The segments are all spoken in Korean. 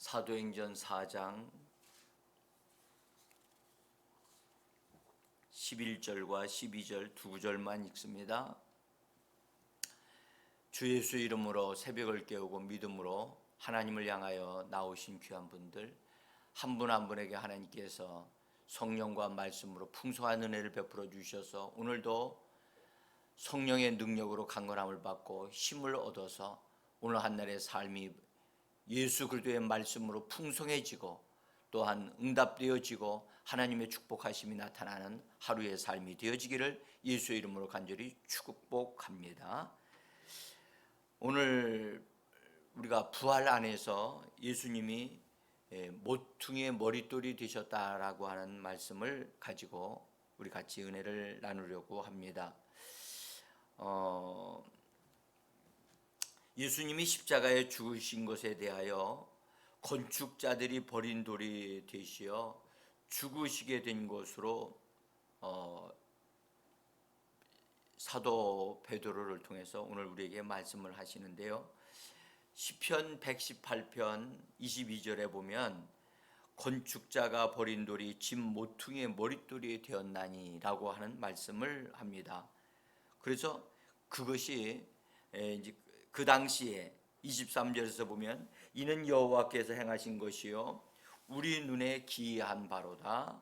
사도행전 4장 11절과 12절 두 구절만 읽습니다. 주 예수 이름으로 새벽을 깨우고 믿음으로 하나님을 향하여 나오신 귀한 분들, 한 분 한 분에게 하나님께서 성령과 말씀으로 풍성한 은혜를 베풀어 주셔서 오늘도 성령의 능력으로 강건함을 받고 힘을 얻어서 오늘 한날의 삶이 예수 그리스도의 말씀으로 풍성해지고 또한 응답되어지고 하나님의 축복하심이 나타나는 하루의 삶이 되어지기를 예수의 이름으로 간절히 축복합니다. 오늘 우리가 부활 안에서 예수님이 모퉁이의 머릿돌이 되셨다라고 하는 말씀을 가지고 우리 같이 은혜를 나누려고 합니다. 예수님이 십자가에 죽으신 것에 대하여 건축자들이 버린 돌이 되시어 죽으시게 된 것으로 사도 베드로를 통해서 오늘 우리에게 말씀을 하시는데요. 시편 118편 22절에 보면 건축자가 버린 돌이 집 모퉁이의 머릿돌이 되었나니 라고 하는 말씀을 합니다. 그래서 그것이 이제 그 당시에 23절에서 보면 이는 여호와께서 행하신 것이요 우리 눈에 기이한 바로다.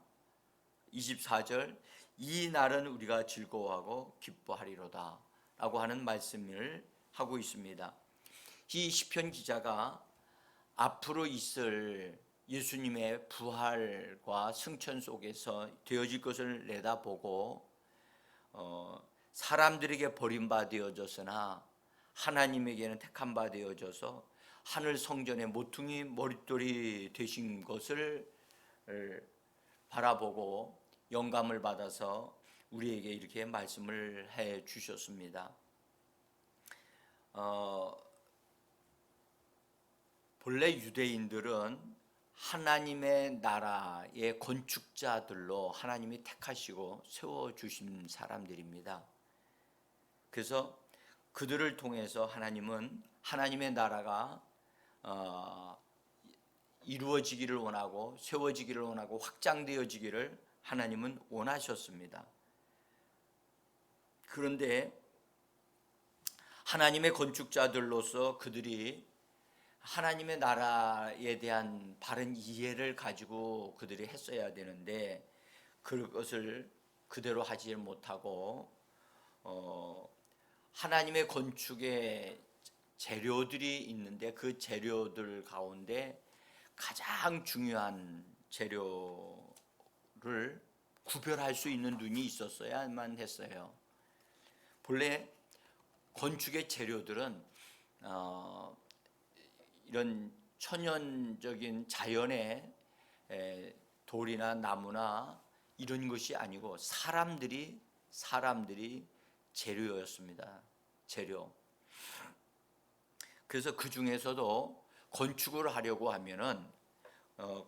24절 이 날은 우리가 즐거워하고 기뻐하리로다 라고 하는 말씀을 하고 있습니다. 이 시편 기자가 앞으로 있을 예수님의 부활과 승천 속에서 되어질 것을 내다보고 사람들에게 버림받아졌으나 하나님에게는 택한 바 되어져서 하늘 성전의 모퉁이 머릿돌이 되신 것을 바라보고 영감을 받아서 우리에게 이렇게 말씀을 해 주셨습니다. 본래 유대인들은 하나님의 나라의 건축자들로 하나님이 택하시고 세워주신 사람들입니다. 그래서 그들을 통해서 하나님은 하나님의 나라가 이루어지기를 원하고 세워지기를 원하고 확장되어지기를 하나님은 원하셨습니다. 그런데 하나님의 건축자들로서 그들이 하나님의 나라에 대한 바른 이해를 가지고 그들이 했어야 되는데 그것을 그대로 하지 못하고 하나님의 건축의 재료들이 있는데 그 재료들 가운데 가장 중요한 재료를 구별할 수 있는 눈이 있었어야만 했어요. 본래 건축의 재료들은 이런 천연적인 자연의 돌이나 나무나 이런 것이 아니고 사람들이 재료였습니다. 재료. 그래서 그 중에서도 건축을 하려고 하면은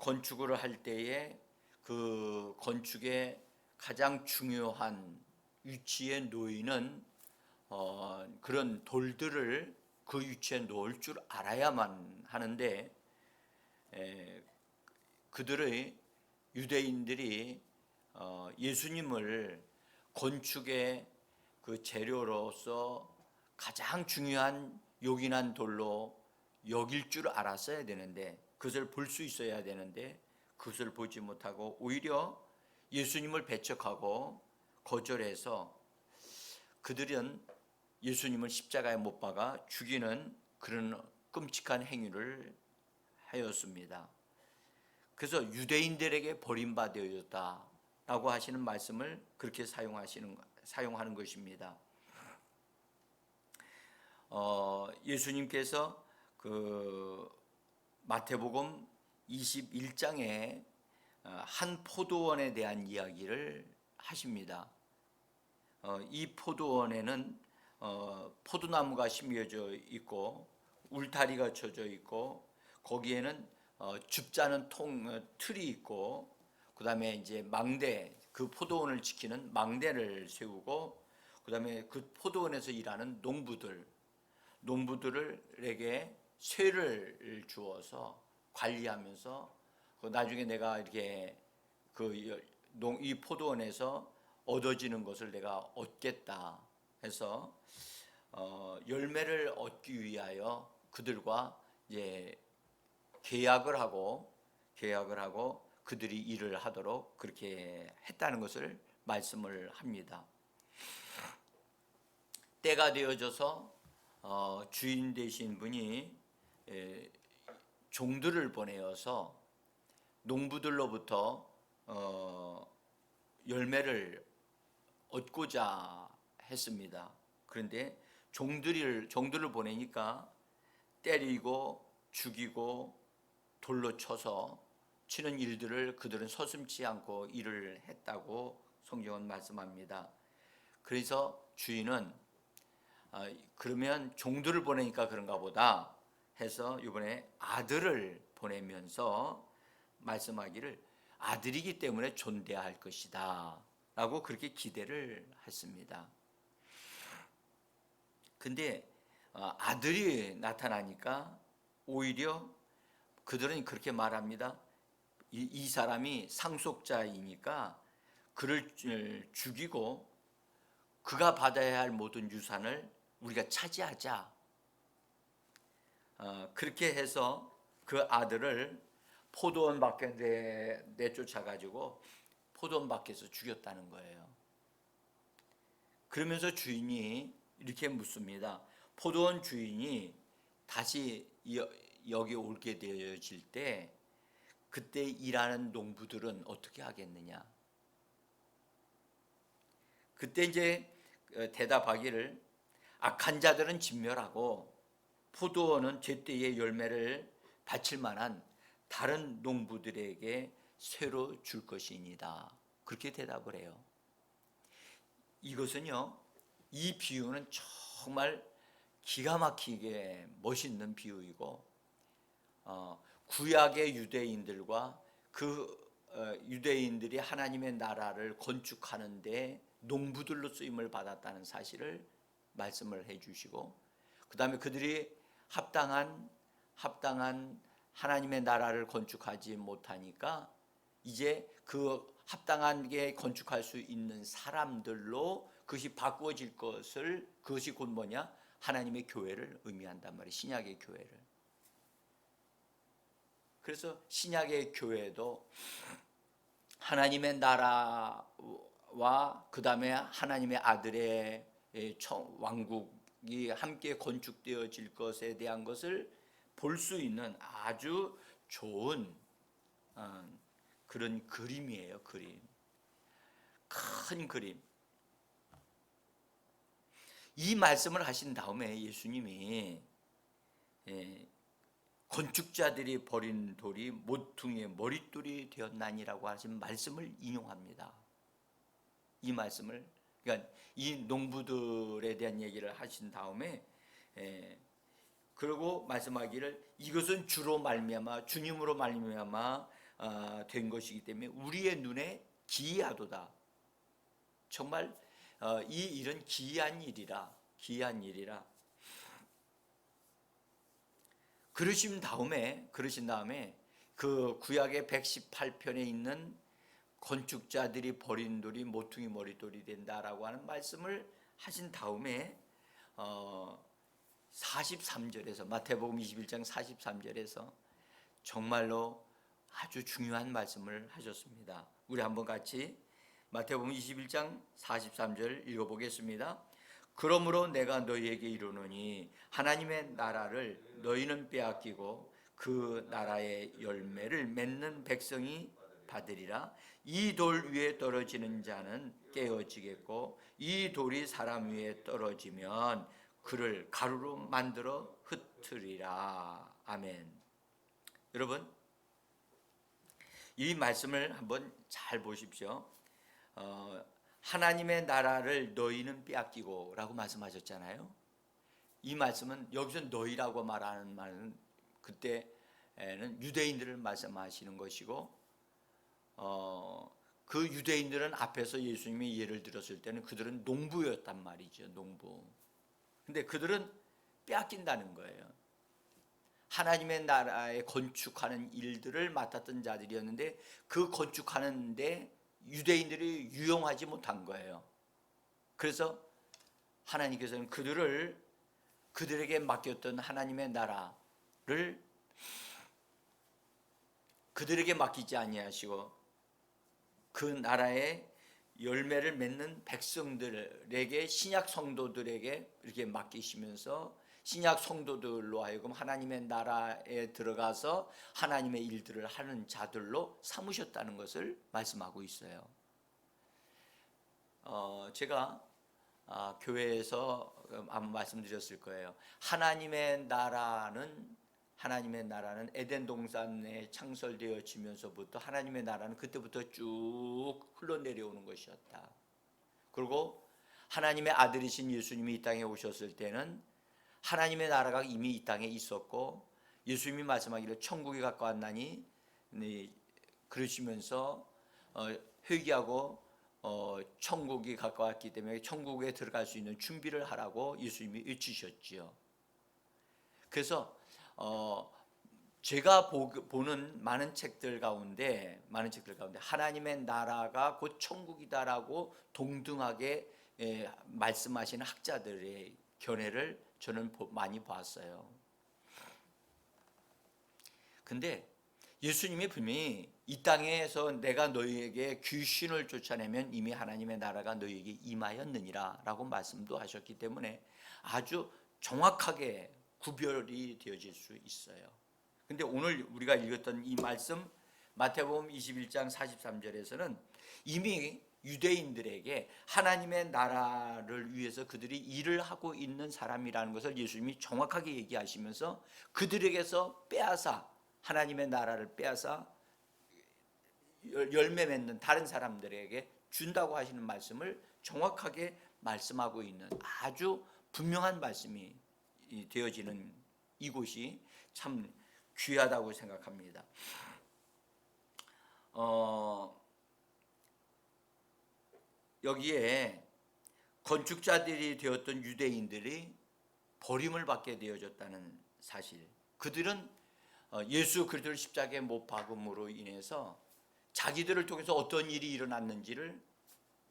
건축을 할 때에 그 건축의 가장 중요한 위치에 놓이는 그런 돌들을 그 위치에 놓을 줄 알아야만 하는데 그들의 유대인들이 예수님을 건축의 그 재료로서 가장 중요한 요긴한 돌로 여길 줄 알았어야 되는데 그것을 볼 수 있어야 되는데 그것을 보지 못하고 오히려 예수님을 배척하고 거절해서 그들은 예수님을 십자가에 못 박아 죽이는 그런 끔찍한 행위를 하였습니다. 그래서 유대인들에게 버림받아졌다라고 하시는 말씀을 그렇게 사용하는 것입니다. 예수님께서 그 마태복음 21장에 한 포도원에 대한 이야기를 하십니다. 이 포도원에는 포도나무가 심겨져 있고 울타리가 쳐져 있고 거기에는 줍자는 틀이 있고 그 다음에 이제 망대, 그 포도원을 지키는 망대를 세우고 그 다음에 그 포도원에서 일하는 농부들에게 쇠를 주어서 관리하면서 나중에 내가 이렇게 이 포도원에서 얻어지는 것을 내가 얻겠다 해서 열매를 얻기 위하여 그들과 이제 계약을 하고 그들이 일을 하도록 그렇게 했다는 것을 말씀을 합니다. 때가 되어져서 주인 되신 분이 종들을 보내어서 농부들로부터 열매를 얻고자 했습니다. 그런데 종들을 보내니까 때리고 죽이고 돌로 쳐서 치는 일들을 그들은 서슴지 않고 일을 했다고 성경은 말씀합니다. 그래서 주인은 그러면 종들을 보내니까 그런가 보다 해서 이번에 아들을 보내면서 말씀하기를 아들이기 때문에 존대할 것이다 라고 그렇게 기대를 했습니다. 근데 아들이 나타나니까 오히려 그들은 그렇게 말합니다. 이 사람이 상속자이니까 그를 죽이고 그가 받아야 할 모든 유산을 우리가 차지하자. 그렇게 해서 그 아들을 포도원 밖에 내쫓아가지고 포도원 밖에서 죽였다는 거예요. 그러면서 주인이 이렇게 묻습니다. 포도원 주인이 다시 여기 오게 되어질 때 그때 일하는 농부들은 어떻게 하겠느냐? 그때 이제 대답하기를 악한 자들은 진멸하고 포도원은 제때의 열매를 바칠 만한 다른 농부들에게 새로 줄 것이니다. 그렇게 대답을 해요. 이것은요, 이 비유는 정말 기가 막히게 멋있는 비유이고 구약의 유대인들과 유대인들이 하나님의 나라를 건축하는데 농부들로 쓰임을 받았다는 사실을 말씀을 해주시고 그 다음에 그들이 합당한 하나님의 나라를 건축하지 못하니까 이제 그 합당하게 건축할 수 있는 사람들로 그것이 바꾸어질 그것이 곧 뭐냐? 하나님의 교회를 의미한단 말이에요. 신약의 교회를. 그래서 신약의 교회도 하나님의 나라와 그 다음에 하나님의 아들의 왕국이 함께 건축되어질 것에 대한 것을 볼 수 있는 아주 좋은 그런 그림이에요. 큰 그림. 이 말씀을 하신 다음에 예수님이 건축자들이 버린 돌이 모퉁이의 머릿돌이 되었나니라고 하신 말씀을 인용합니다. 이 말씀을, 그러니까 이 농부들에 대한 얘기를 하신 다음에 그리고 말씀하기를 이것은 주로 말미암아 주님으로 말미암아 된 것이기 때문에 우리의 눈에 기이하도다. 정말 이 일은 기이한 일이라. 그러신 다음에 그 구약의 118편에 있는 건축자들이 버린 돌이 모퉁이 머릿돌이 된다라고 하는 말씀을 하신 다음에 43절에서 마태복음 21장 43절에서 정말로 아주 중요한 말씀을 하셨습니다. 우리 한번 같이 마태복음 21장 43절 읽어보겠습니다. 그러므로 내가 너희에게 이르노니 하나님의 나라를 너희는 빼앗기고 그 나라의 열매를 맺는 백성이 받으리라. 이 돌 위에 떨어지는 자는 깨어지겠고 이 돌이 사람 위에 떨어지면 그를 가루로 만들어 흩으리라. 아멘. 여러분, 이 말씀을 한번 잘 보십시오. 하나님의 나라를 너희는 빼앗기고 라고 말씀하셨잖아요. 이 말씀은 여기서 너희라고 말하는 말은 그때는 유대인들을 말씀하시는 것이고 그 유대인들은 앞에서 예수님이 예를 들었을 때는 그들은 농부였단 말이죠. 농부. 근데 그들은 빼앗긴다는 거예요. 하나님의 나라에 건축하는 일들을 맡았던 자들이었는데 그 건축하는데 유대인들이 유용하지 못한 거예요. 그래서 하나님께서는 그들에게 맡겼던 하나님의 나라를 그들에게 맡기지 아니하시고 그 나라의 열매를 맺는 백성들에게, 신약 성도들에게 이렇게 맡기시면서 신약 성도들로 하여금 하나님의 나라에 들어가서 하나님의 일들을 하는 자들로 삼으셨다는 것을 말씀하고 있어요. 제가 교회에서 한번 말씀드렸을 거예요. 하나님의 나라는 에덴 동산에 창설되어지면서부터 하나님의 나라는 그때부터 쭉 흘러내려오는 것이었다. 그리고 하나님의 아들이신 예수님이 이 땅에 오셨을 때는 하나님의 나라가 이미 이 땅에 있었고 예수님이 말씀하기를 천국이 가까웠나니 그러시면서 회개하고 천국이 가까웠기 때문에 천국에 들어갈 수 있는 준비를 하라고 예수님이 외치셨지요. 그래서 제가 보는 많은 책들 가운데 하나님의 나라가 곧 천국이다라고 동등하게 말씀하시는 학자들의 견해를 저는 많이 봤어요. 근데 예수님이 분명히 이 땅에서 내가 너희에게 귀신을 쫓아내면 이미 하나님의 나라가 너희에게 임하였느니라 라고 말씀도 하셨기 때문에 아주 정확하게 구별이 되어질 수 있어요. 근데 오늘 우리가 읽었던 이 말씀 마태복음 21장 43절에서는 이미 유대인들에게 하나님의 나라를 위해서 그들이 일을 하고 있는 사람이라는 것을 예수님이 정확하게 얘기하시면서 그들에게서 빼앗아 하나님의 나라를 빼앗아 열매 맺는 다른 사람들에게 준다고 하시는 말씀을 정확하게 말씀하고 있는 아주 분명한 말씀이 되어지는 이곳이 참 귀하다고 생각합니다. 여기에 건축자들이 되었던 유대인들이 버림을 받게 되어졌다는 사실, 그들은 예수 그리스도를 십자가에 못 박음으로 인해서 자기들을 통해서 어떤 일이 일어났는지를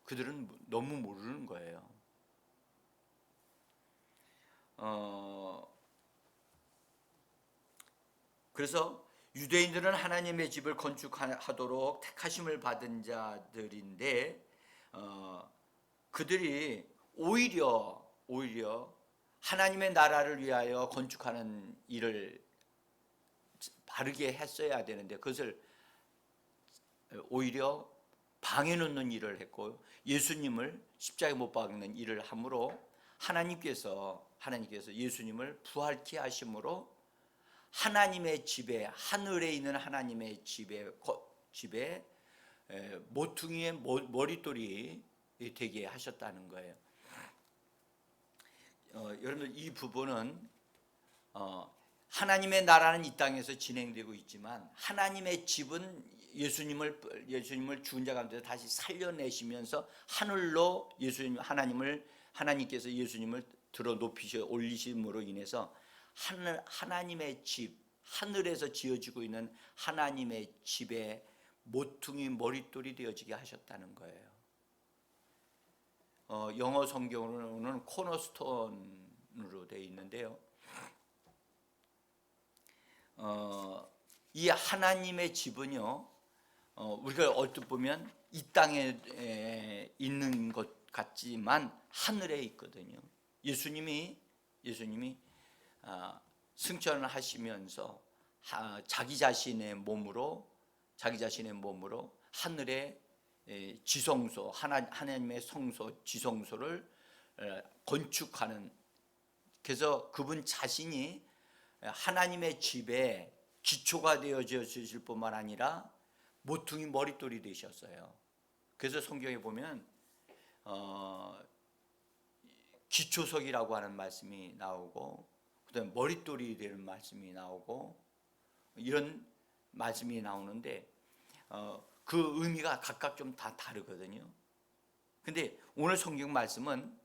그들은 너무 모르는 거예요. 그래서 유대인들은 하나님의 집을 건축하도록 택하심을 받은 자들인데 그들이 오히려 하나님의 나라를 위하여 건축하는 일을 바르게 했어야 되는데 그것을 오히려 방해 놓는 일을 했고 예수님을 십자가에 못 박는 일을 함으로 하나님께서 예수님을 부활케 하심으로 하나님의 집에, 하늘에 있는 하나님의 집에 모퉁이의 머릿돌이 되게 하셨다는 거예요. 여러분들 이 부분은 하나님의 나라는 이 땅에서 진행되고 있지만 하나님의 집은 예수님을 죽은 자 가운데서 다시 살려내시면서 하늘로 하나님께서 예수님을 들어 높이셔 올리심으로 인해서 하나님의 집, 하늘에서 지어지고 있는 하나님의 집에 모퉁이 머릿돌이 되어지게 하셨다는 거예요. 영어 성경으로는 코너스톤으로 되어 있는데요. 이 하나님의 집은요, 우리가 얼핏 보면 이 땅에 있는 것 같지만 하늘에 있거든요. 예수님이 승천을 하시면서 자기 자신의 몸으로 하늘의 지성소, 하나님의 성소, 지성소를 건축하는, 그래서 그분 자신이 하나님의 집에 기초가 되어지실 뿐만 아니라 모퉁이 머릿돌이 되셨어요. 그래서 성경에 보면 기초석이라고 하는 말씀이 나오고 그다음에 머릿돌이 되는 말씀이 나오고 이런 말씀이 나오는데 그 의미가 각각 좀 다 다르거든요. 근데 오늘 성경 말씀은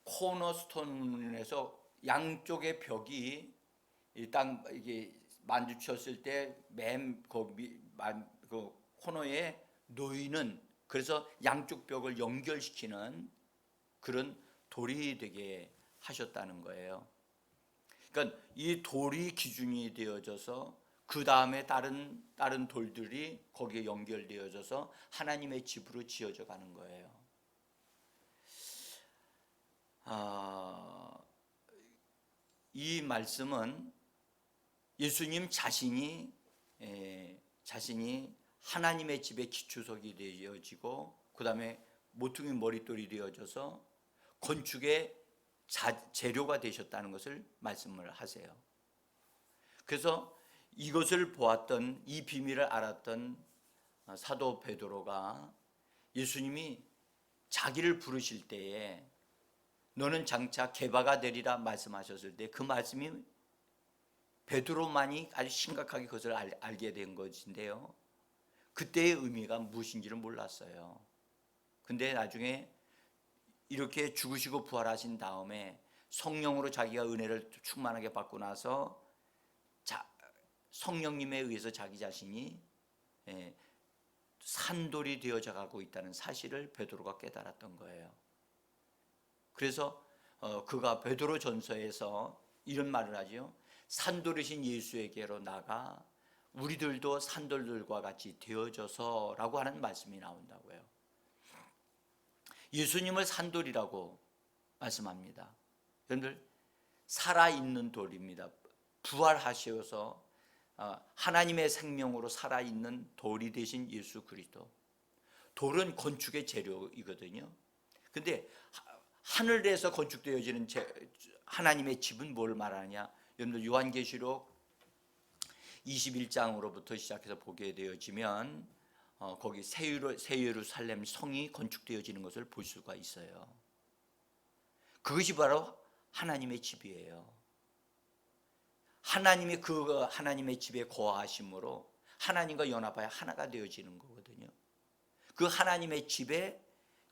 코너스톤에서 양쪽의 벽이 이 땅 이게 만주쳤을 때 맨 그 코너에 놓이는, 그래서 양쪽 벽을 연결시키는 그런 돌이 되게 하셨다는 거예요. 그러니까 이 돌이 기준이 되어져서 그 다음에 다른 돌들이 거기에 연결되어져서 하나님의 집으로 지어져 가는 거예요. 이 말씀은 예수님 자신이 하나님의 집의 기초석이 되어지고 그 다음에 모퉁이 머릿돌이 되어져서 건축의 재료가 되셨다는 것을 말씀을 하세요. 그래서 이것을 보았던, 이 비밀을 알았던 사도 베드로가 예수님이 자기를 부르실 때에 너는 장차 게바가 되리라 말씀하셨을 때 그 말씀이 베드로만이 아주 심각하게 그것을 알게 된 것인데요, 그때의 의미가 무엇인지를 몰랐어요. 근데 나중에 이렇게 죽으시고 부활하신 다음에 성령으로 자기가 은혜를 충만하게 받고 나서 성령님에 의해서 자기 자신이 산돌이 되어져 가고 있다는 사실을 베드로가 깨달았던 거예요. 그래서 그가 베드로 전서에서 이런 말을 하죠. 산돌이신 예수에게로 나가 우리들도 산돌들과 같이 되어져서 라고 하는 말씀이 나온다고요. 예수님을 산돌이라고 말씀합니다. 여러분들, 살아있는 돌입니다. 부활하셔서 하나님의 생명으로 살아있는 돌이 되신 예수 그리스도. 돌은 건축의 재료이거든요. 근데 하늘에서 건축되어지는 하나님의 집은 뭘 말하냐? 여러분들 요한계시록 21장으로부터 시작해서 보게 되어지면 거기 새 예루살렘 성이 건축되어지는 것을 볼 수가 있어요. 그것이 바로 하나님의 집이에요. 하나님이 그 하나님의 집에 거하심으로 하나님과 연합하여 하나가 되어지는 거거든요. 그 하나님의 집의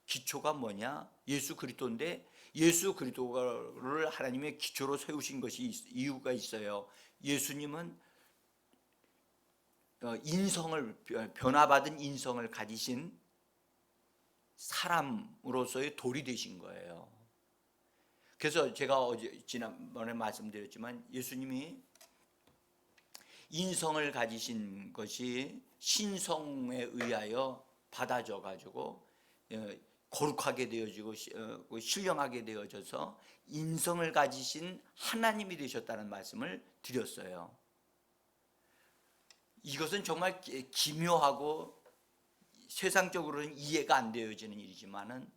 기초가 뭐냐? 예수 그리스도인데 예수 그리스도를 하나님의 기초로 세우신 것이 이유가 있어요. 예수님은 변화받은 인성을 가지신 사람으로서의 돌이 되신 거예요. 그래서 제가 지난번에 말씀드렸지만 예수님이 인성을 가지신 것이 신성에 의하여 받아져 가지고 거룩하게 되어지고 신령하게 되어져서 인성을 가지신 하나님이 되셨다는 말씀을 드렸어요. 이것은 정말 기묘하고 세상적으로는 이해가 안 되어지는 일이지만은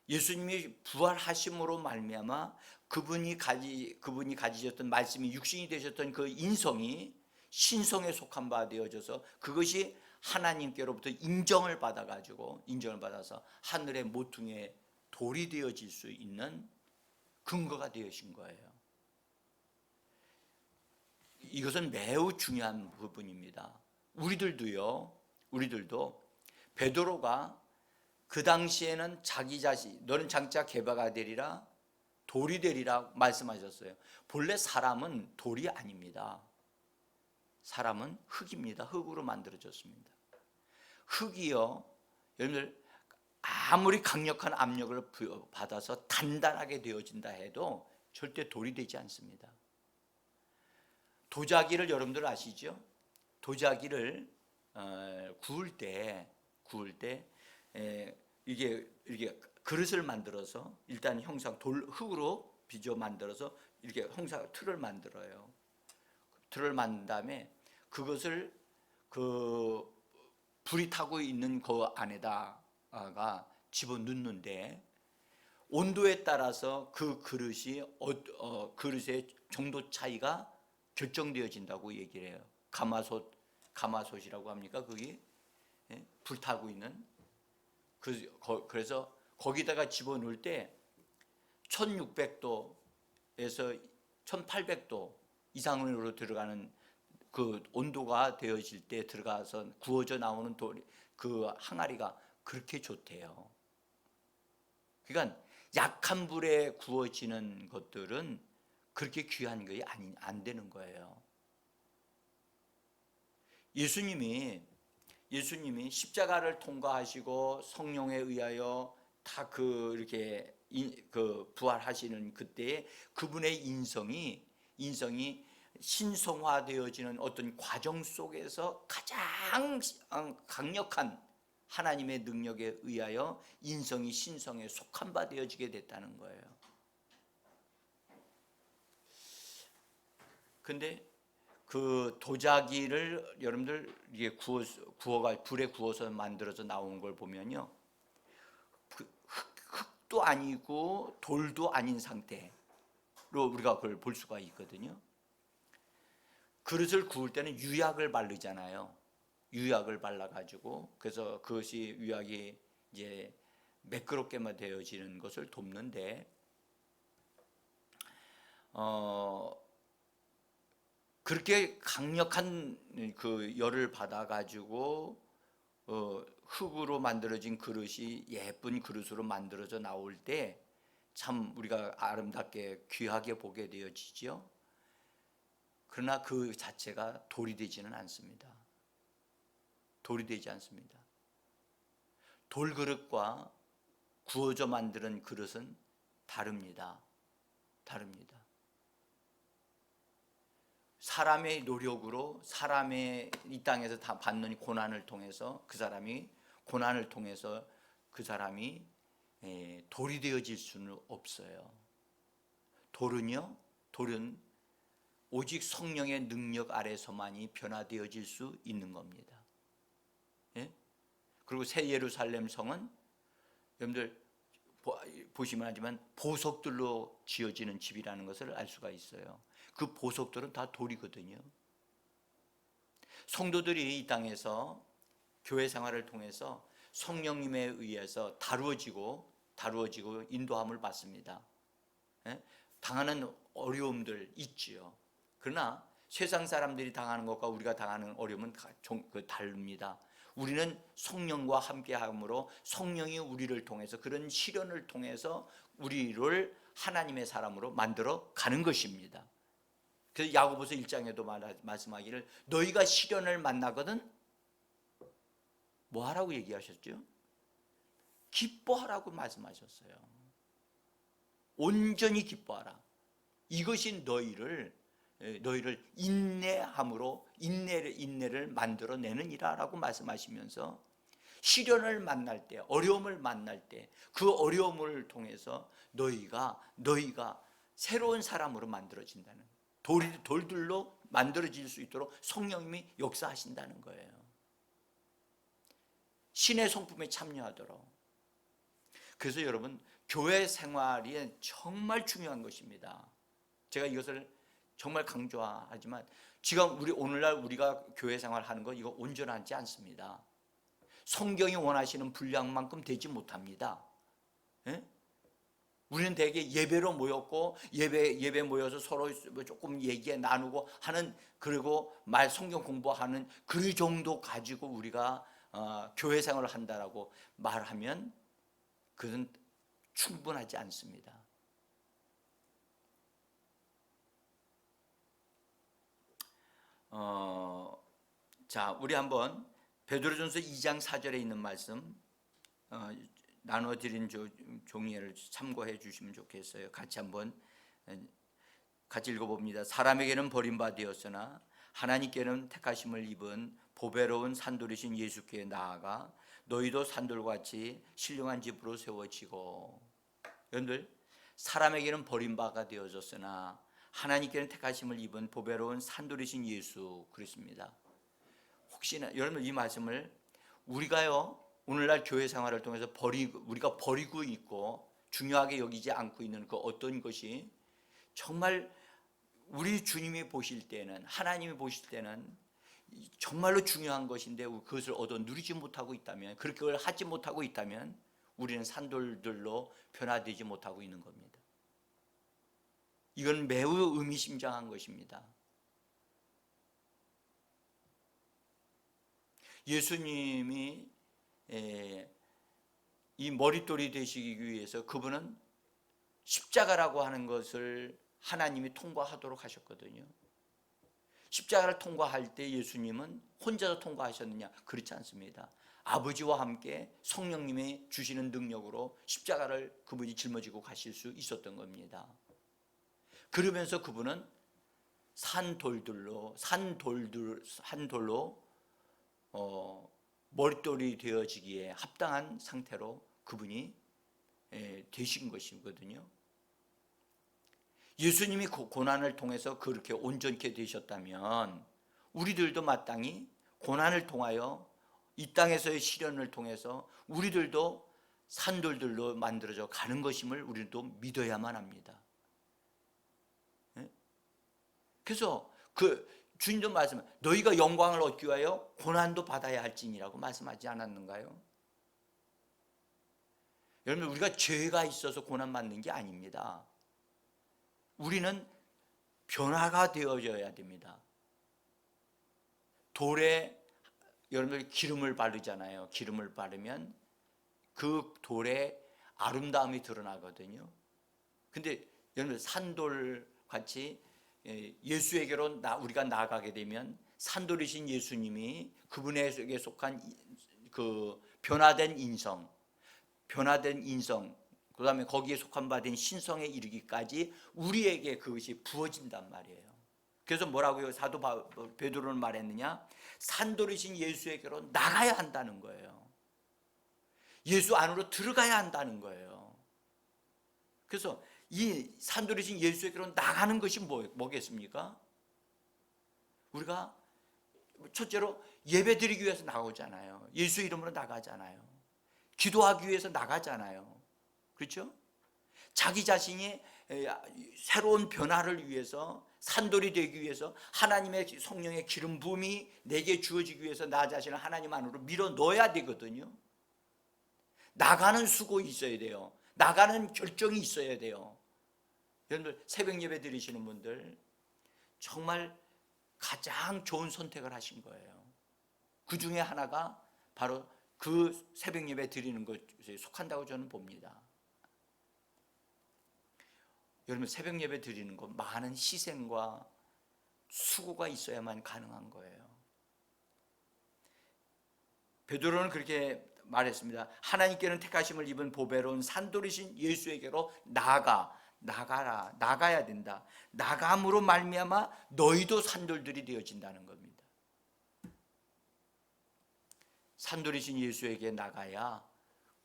예수님이 부활하심으로 말미암아 그분이 가지셨던 말씀이 육신이 되셨던 그 인성이 신성에 속한 바 되어져서 그것이 하나님께로부터 인정을 받아서 하늘의 모퉁이에 돌이 되어질 수 있는 근거가 되어진 거예요. 이것은 매우 중요한 부분입니다. 우리들도 베드로가 그 당시에는 자기 자신, 너는 장차 게바가 되리라, 돌이 되리라 말씀하셨어요. 본래 사람은 돌이 아닙니다. 사람은 흙입니다. 흙으로 만들어졌습니다. 흙이요, 여러분들 아무리 강력한 압력을 받아서 단단하게 되어진다 해도 절대 돌이 되지 않습니다. 도자기를 여러분들 아시죠? 도자기를 구울 때 이게 그릇을 만들어서 일단 흙으로 빚어 만들어서 이렇게 틀을 만들어요. 틀을 만든 다음에 그것을 불이 타고 있는 그 안에다가 집어넣는데 온도에 따라서 그 그릇이 그릇의 정도 차이가 결정되어진다고 얘기를 해요. 가마솥이라고 합니까? 거기 불타고 있는 그래서 거기다가 집어넣을 때 1600도에서 1800도 이상으로 들어가는 그 온도가 되어질 때 들어가서 구워져 나오는 그 항아리가 그렇게 좋대요. 그러니까 약한 불에 구워지는 것들은 그렇게 귀한 것이 안 되는 거예요. 예수님이 십자가를 통과하시고 성령에 의하여 다 이렇게 부활하시는 그때에 그분의 인성이 신성화되어지는 어떤 과정 속에서 가장 강력한 하나님의 능력에 의하여 인성이 신성에 속한 바 되어지게 됐다는 거예요. 근데 그 도자기를 여러분들 이게 불에 구워서 만들어서 나온 걸 보면요, 흙도 아니고 돌도 아닌 상태로 우리가 그걸 볼 수가 있거든요. 그릇을 구울 때는 유약을 바르잖아요. 유약을 발라가지고, 그래서 그것이 유약이 이제 매끄럽게만 되어지는 것을 돕는데, 그렇게 강력한 그 열을 받아가지고 흙으로 만들어진 그릇이 예쁜 그릇으로 만들어져 나올 때 참 우리가 아름답게 귀하게 보게 되어지죠. 그러나 그 자체가 돌이 되지는 않습니다. 돌이 되지 않습니다. 돌그릇과 구워져 만드는 그릇은 다릅니다. 사람의 노력으로, 사람의 이 땅에서 다 받는 고난을 통해서 그 사람이 돌이 되어질 수는 없어요. 돌은 오직 성령의 능력 아래서만이 변화되어질 수 있는 겁니다. 예? 그리고 새 예루살렘 성은 여러분들 보시면 하지만 보석들로 지어지는 집이라는 것을 알 수가 있어요. 그 보석들은 다 돌이거든요. 성도들이 이 땅에서 교회 생활을 통해서 성령님에 의해서 다루어지고 인도함을 받습니다. 당하는 어려움들 있지요. 그러나 세상 사람들이 당하는 것과 우리가 당하는 어려움은 다릅니다. 우리는 성령과 함께함으로 성령이 우리를 통해서, 그런 시련을 통해서 우리를 하나님의 사람으로 만들어 가는 것입니다. 그래서 야고보서 1장에도 말씀하기를 너희가 시련을 만나거든 뭐 하라고 얘기하셨죠? 기뻐하라고 말씀하셨어요. 온전히 기뻐하라. 이것이 너희를 인내함으로 인내를 만들어내느니라 라고 말씀하시면서 시련을 만날 때, 어려움을 만날 때 그 어려움을 통해서 너희가 새로운 사람으로 만들어진다는, 돌들로 만들어질 수 있도록 성령님이 역사하신다는 거예요. 신의 성품에 참여하도록. 그래서 여러분, 교회 생활이 정말 중요한 것입니다. 제가 이것을 정말 강조하지만 지금 오늘날 우리가 교회 생활하는 거 이거 온전하지 않습니다. 성경이 원하시는 분량만큼 되지 못합니다. 예? 우리는 대개 예배로 모였고 예배 모여서 서로 조금 얘기 나누고 하는, 그리고 성경 공부하는 그 정도 가지고 우리가 교회 생활을 한다라고 말하면 그것은 충분하지 않습니다. 자, 우리 한번 베드로전서 2장 4절에 있는 말씀 나눠드린 종이를 참고해 주시면 좋겠어요. 같이 읽어봅니다. 사람에게는 버림받았으나 하나님께는 택하심을 입은 보배로운 산돌이신 예수께 나아가 너희도 산돌같이 신령한 집으로 세워지고. 여러분들, 사람에게는 버림받아 되어졌으나 하나님께는 택하심을 입은 보배로운 산돌이신 예수 그리스도입니다. 혹시나 여러분, 이 말씀을 우리가요 오늘날 교회 생활을 통해서 우리가 버리고 있고 중요하게 여기지 않고 있는 그 어떤 것이 정말 우리 주님이 보실 때는, 하나님이 보실 때는 정말로 중요한 것인데 그것을 얻어 누리지 못하고 있다면, 그렇게 하지 못하고 있다면 우리는 산돌들로 변화되지 못하고 있는 겁니다. 이건 매우 의미심장한 것입니다. 예수님이 이 머릿돌이 되시기 위해서 그분은 십자가라고 하는 것을 하나님이 통과하도록 하셨거든요. 십자가를 통과할 때 예수님은 혼자서 통과하셨느냐? 그렇지 않습니다. 아버지와 함께 성령님이 주시는 능력으로 십자가를 그분이 짊어지고 가실 수 있었던 겁니다. 그러면서 그분은 산돌로 머릿돌이 되어지기에 합당한 상태로 그분이 되신 것이거든요. 예수님이 고난을 통해서 그렇게 온전케 되셨다면 우리들도 마땅히 고난을 통하여 이 땅에서의 시련을 통해서 우리들도 산돌들로 만들어져 가는 것임을 우리도 믿어야만 합니다. 그래서 주님도 말씀, 너희가 영광을 얻기 위하여 고난도 받아야 할지니라고 말씀하지 않았는가요? 여러분, 우리가 죄가 있어서 고난 받는 게 아닙니다. 우리는 변화가 되어져야 됩니다. 돌에 여러분들 기름을 바르잖아요. 기름을 바르면 그 돌에 아름다움이 드러나거든요. 근데 여러분들 산돌 같이 예수에게로 우리가 나아가게 되면 산돌이신 예수님이 그분에게 속한 그 변화된 인성, 그 다음에 거기에 속한 바 된 신성에 이르기까지 우리에게 그것이 부어진단 말이에요. 그래서 뭐라고요? 사도 베드로는 말했느냐? 산돌이신 예수에게로 나가야 한다는 거예요. 예수 안으로 들어가야 한다는 거예요. 그래서 이 산돌이신 예수에게로 나가는 것이 뭐겠습니까? 우리가 첫째로 예배 드리기 위해서 나오잖아요. 예수 이름으로 나가잖아요. 기도하기 위해서 나가잖아요. 그렇죠? 자기 자신이 새로운 변화를 위해서 산돌이 되기 위해서 하나님의 성령의 기름 부음이 내게 주어지기 위해서 나 자신을 하나님 안으로 밀어 넣어야 되거든요. 나가는 수고가 있어야 돼요. 나가는 결정이 있어야 돼요. 여러분들 새벽 예배 드리시는 분들 정말 가장 좋은 선택을 하신 거예요. 그 중에 하나가 바로 그 새벽 예배 드리는 것에 속한다고 저는 봅니다. 여러분 새벽 예배 드리는 거 많은 희생과 수고가 있어야만 가능한 거예요. 베드로는 그렇게 말했습니다. 하나님께는 택하심을 입은 보배로운 산돌이신 예수에게로 나가야 된다. 나감으로 말미암아 너희도 산돌들이 되어진다는 겁니다. 산돌이신 예수에게 나가야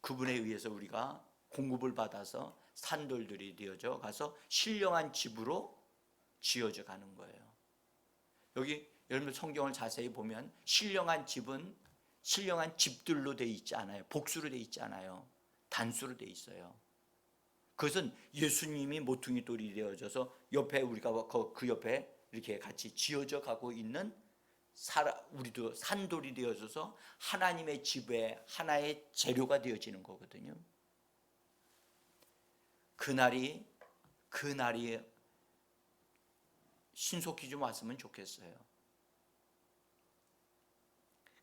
그분에 의해서 우리가 공급을 받아서 산돌들이 되어져 가서 신령한 집으로 지어져 가는 거예요. 여기 여러분 성경을 자세히 보면 신령한 집은 신령한 집들로 되어 있지 않아요. 복수로 되어 있지 않아요. 단수로 되어 있어요. 그것은 예수님이 모퉁이 돌이 되어져서 옆에 우리가 그 옆에 이렇게 같이 지어져 가고 있는 우리도 산돌이 되어져서 하나님의 집의 하나의 재료가 되어지는 거거든요. 그날이 신속히 좀 왔으면 좋겠어요.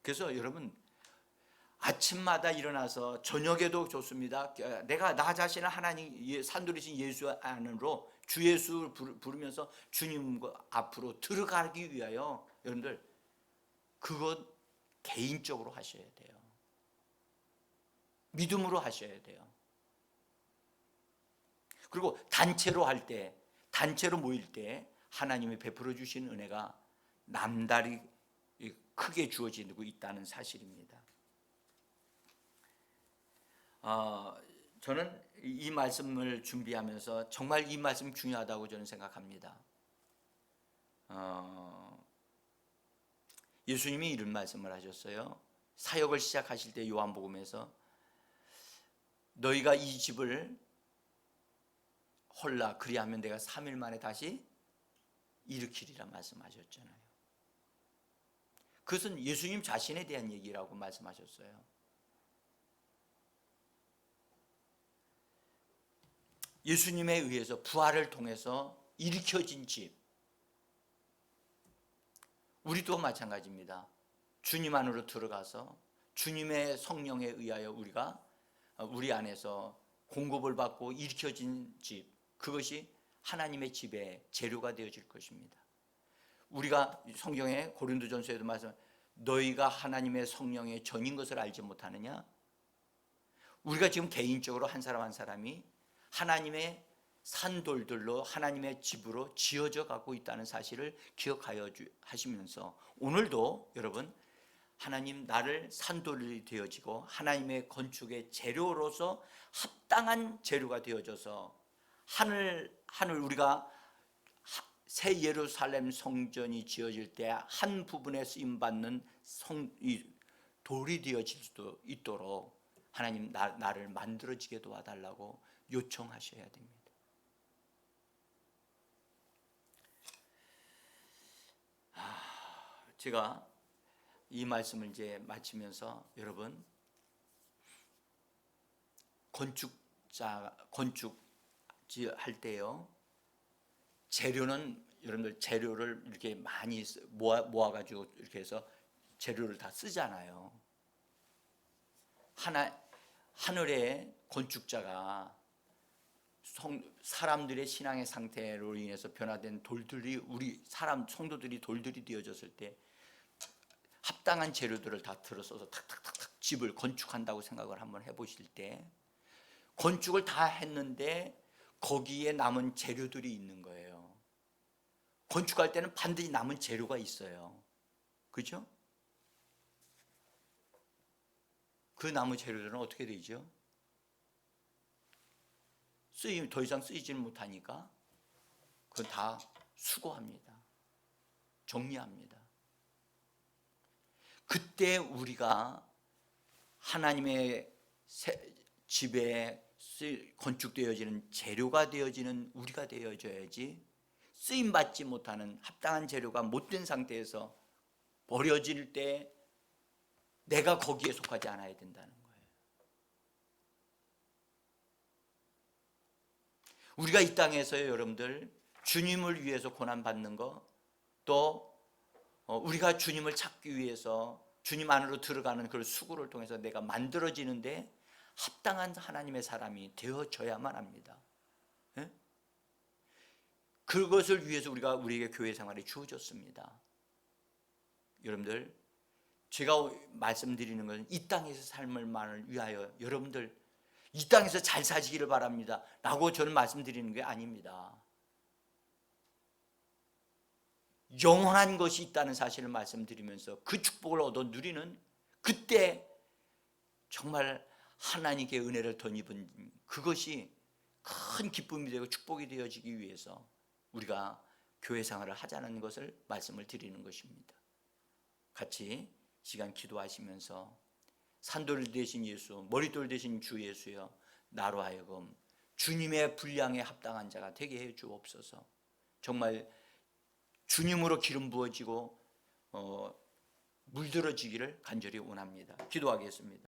그래서 여러분 아침마다 일어나서 저녁에도 좋습니다. 내가 나 자신을 하나님 산돌이신 예수 안으로 주 예수 부르면서 주님 앞으로 들어가기 위하여 여러분들 그것 개인적으로 하셔야 돼요. 믿음으로 하셔야 돼요. 그리고 단체로 모일 때 하나님이 베풀어 주신 은혜가 남다리 크게 주어지고 있다는 사실입니다. 저는 이 말씀을 준비하면서 정말 이 말씀 중요하다고 저는 생각합니다. 예수님이 이런 말씀을 하셨어요. 사역을 시작하실 때 요한복음에서 너희가 이 집을 헐라 그리하면 내가 3일 만에 다시 일으키리라 말씀하셨잖아요. 그것은 예수님 자신에 대한 얘기라고 말씀하셨어요. 예수님에 의해서 부활을 통해서 일으켜진 집, 우리도 마찬가지입니다. 주님 안으로 들어가서 주님의 성령에 의하여 우리 안에서 공급을 받고 일으켜진 집, 그것이 하나님의 집에 재료가 되어질 것입니다. 우리가 성경에 고린도전서에도 말씀, 너희가 하나님의 성령의 전인 것을 알지 못하느냐? 우리가 지금 개인적으로 한 사람 한 사람이 하나님의 산돌들로 하나님의 집으로 지어져 가고 있다는 사실을 기억하여 하시면서 오늘도 여러분, 하나님 나를 산돌이 되어지고 하나님의 건축의 재료로서 합당한 재료가 되어져서 하늘 우리가 새 예루살렘 성전이 지어질 때 한 부분에 쓰임 받는 돌이 되어질 수도 있도록 하나님 나를 만들어지게 도와달라고 요청하셔야 됩니다. 제가 이 말씀을 이제 마치면서 여러분, 건축 할 때요, 재료는 여러분들 재료를 이렇게 많이 모아가지고 이렇게 해서 재료를 다 쓰잖아요. 하늘의 건축자가 사람들의 신앙의 상태로 인해서 변화된 돌들이 우리 성도들이 돌들이 되어졌을 때 합당한 재료들을 다 들어서서 탁탁탁탁 집을 건축한다고 생각을 한번 해보실 때 건축을 다 했는데 거기에 남은 재료들이 있는 거예요. 건축할 때는 반드시 남은 재료가 있어요. 그죠? 그 남은 재료들은 어떻게 되죠? 더 이상 쓰이지는 못하니까 그건 다 수거합니다. 정리합니다. 그때 우리가 하나님의 집에 건축되어지는 재료가 되어지는 우리가 되어져야지, 쓰임받지 못하는 합당한 재료가 못된 상태에서 버려질 때 내가 거기에 속하지 않아야 된다는 거예요. 우리가 이 땅에서요, 여러분들, 주님을 위해서 고난받는 거, 또 우리가 주님을 찾기 위해서 주님 안으로 들어가는 그 수고를 통해서 내가 만들어지는데 합당한 하나님의 사람이 되어져야만 합니다. 예? 그것을 위해서 우리에게 교회 생활이 주어졌습니다. 여러분들, 제가 말씀드리는 것은 이 땅에서 삶을 위하여 여러분들 이 땅에서 잘 사시기를 바랍니다 라고 저는 말씀드리는 게 아닙니다. 영원한 것이 있다는 사실을 말씀드리면서 그 축복을 얻어 누리는, 그때 정말 하나님께 은혜를 덧입은 그것이 큰 기쁨이 되고 축복이 되어지기 위해서 우리가 교회 생활을 하자는 것을 말씀을 드리는 것입니다. 같이 시간 기도하시면서 산돌 되신 예수, 머릿돌 되신 주 예수여, 나로 하여금 주님의 분량에 합당한 자가 되게 해 주옵소서. 정말 주님으로 기름 부어지고 물들어지기를 간절히 원합니다. 기도하겠습니다.